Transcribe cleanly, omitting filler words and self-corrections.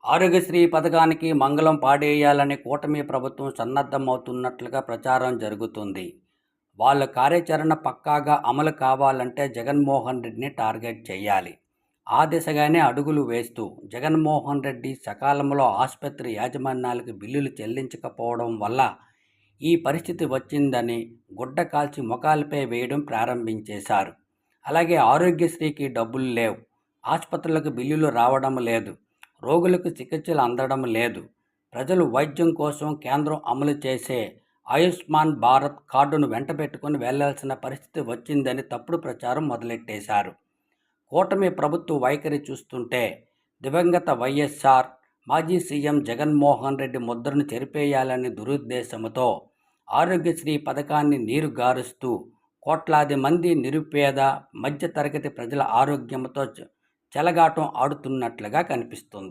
ఆరోగ్యశ్రీ పథకానికి మంగళం పాడేయాలని కూటమి ప్రభుత్వం సన్నద్ధమవుతున్నట్లుగా ప్రచారం జరుగుతుంది. వాళ్ళ కార్యాచరణ పక్కాగా అమలు కావాలంటే జగన్మోహన్ రెడ్డిని టార్గెట్ చేయాలి. ఆ దిశగానే అడుగులు వేస్తూ జగన్మోహన్ రెడ్డి సకాలంలో ఆసుపత్రి యాజమాన్యాలకు బిల్లులు చెల్లించకపోవడం వల్ల ఈ పరిస్థితి వచ్చిందని గుడ్డ కాల్చి ముఖాలపై వేయడం ప్రారంభించేశారు. అలాగే ఆరోగ్యశ్రీకి డబ్బులు లేవు, ఆసుపత్రులకు బిల్లులు రావడం లేదు, రోగులకు చికిత్సలు అందడం లేదు. ప్రజలు వైద్యం కోసం కేంద్రం అమలు చేసే ఆయుష్మాన్ భారత్ కార్డును వెంటబెట్టుకుని వెళ్లాల్సిన పరిస్థితి వచ్చిందని తప్పుడు ప్రచారం మొదలెట్టేశారు. కూటమి ప్రభుత్వ వైఖరి చూస్తుంటే దివంగత వైఎస్ఆర్ మాజీ సీఎం జగన్మోహన్ రెడ్డి ముద్రను చెరిపేయాలని దురుద్దేశంతో ఆరోగ్యశ్రీ పథకాన్ని నీరుగారుస్తూ కోట్లాది మంది నిరుపేద మధ్యతరగతి ప్రజల ఆరోగ్యంతో చెలగాటం ఆడుతున్నట్లుగా కనిపిస్తుంది.